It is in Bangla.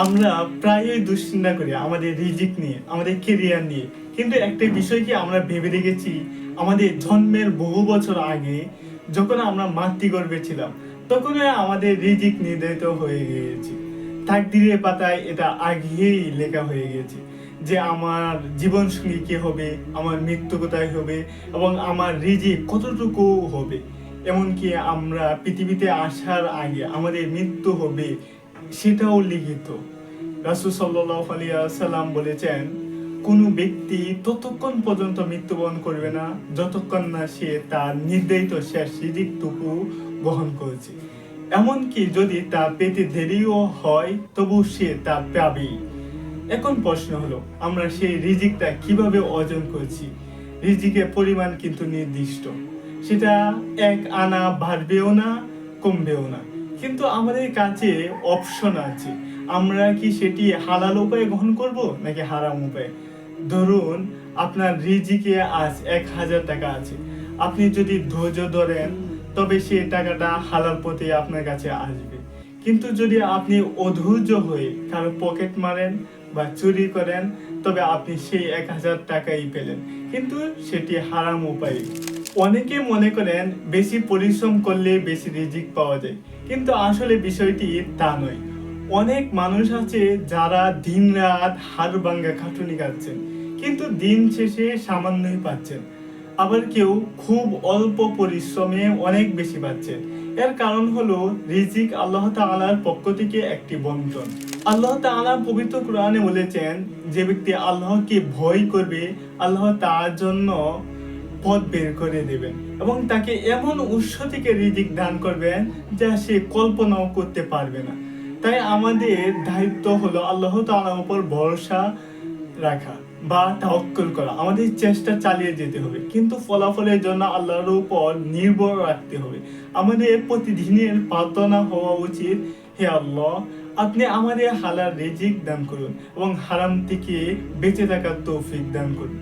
আমরা প্রায়ই দুশ্চিন্তা করি আমাদের রিজিক নিয়ে, আমাদের কেরিয়ার নিয়ে। কিন্তু একটা বিষয় কি আমরা ভেবে দেখেছি, আমাদের জন্মের বহু বছর আগে যখন আমরা মাতৃগর্ভে ছিলাম, তখনই আমাদের রিজিক নির্ধারিত হয়ে গিয়েছে। তাকদীরের পাতায় এটা আগেই লেখা হয়ে গেছে যে আমার জীবন সঙ্গী কে হবে, আমার মৃত্যু কোথায় হবে এবং আমার রিজিক কতটুকু হবে। এমনকি আমরা পৃথিবীতে আসার আগে আমাদের মৃত্যু হবে সেটাও লিখিত। রাসূল সাল্লাল্লাহু আলাইহি ওয়াসাল্লাম বলেছেন, কোনো ব্যক্তি ততক্ষণ পর্যন্ত মৃত্যুবরণ করবে না যতক্ষণ না সে তার নির্ধারিত শেষ রিজিকটুকু গ্রহণ করেছে। এমনকি যদি তা পেতে দেরিও হয় তবু সে তা পাবেই। এখন প্রশ্ন হলো, আমরা সেই রিজিকটা কিভাবে অর্জন করছি? রিজিকের পরিমাণ কিন্তু নির্দিষ্ট, সেটা এক আনা বাড়বেও না, কমবেও না। কিন্তু আমাদের কাছে অপশন আছে, আমরা কি সেটি হালাল উপায়ে গ্রহণ করব নাকি হারাম উপায়ে। ধরুন আপনার রিজিকে আজ 1000 টাকা আছে, আপনি যদি ধৈর্য ধরেন তবে সেই টাকাটা হালাল পথে আপনার কাছে আসবে। কিন্তু যদি আপনি অধৈর্য হয়ে কারো পকেট মারেন বা চুরি করেন, তবে আপনি সেই 1000 টাকাই পেলেন, কিন্তু সেটি হারাম উপায়ে। অনেকে মনে করেন বেশি পরিশ্রম করলে বেশি রিজিক পাওয়া যায়, কিন্তু আসলে বিষয়টি তা নয়। অনেক মানুষ আছে যারা দিন রাত হাড় ভাঙ্গা খাটুনি কাটছেন, কিন্তু দিন শেষে সামান্যই পাচ্ছেন। আবার কেউ খুব অল্প পরিশ্রমে অনেক বেশি পাচ্ছেন। এর কারণ হলো রিজিক আল্লাহ তাআলার পক্ষ থেকে একটি বন্টন। আল্লাহ তাআলা পবিত্র কোরআনে বলেছেন, যে ব্যক্তি আল্লাহকে ভয় করবে আল্লাহ তার জন্য পথ বের করে দেবেন এবং তাকে এমন উৎস থেকে রিজিক দান করবেন যা সে কল্পনাও করতে পারবে না। তাই আমাদের দায়িত্ব হলো আল্লাহ তাআলার উপর ভরসা রাখা বা তাওয়াক্কুল করা। আমাদের চেষ্টা চালিয়ে যেতে হবে, কিন্তু ফলাফলের জন্য আল্লাহর উপর নির্ভর রাখতে হবে। আমাদের প্রতিদিনের প্রার্থনা হওয়া উচিত, হে আল্লাহ, আপনি আমাদের হালাল রিজিক দান করুন এবং হারাম থেকে বেঁচে থাকার তৌফিক দান করুন।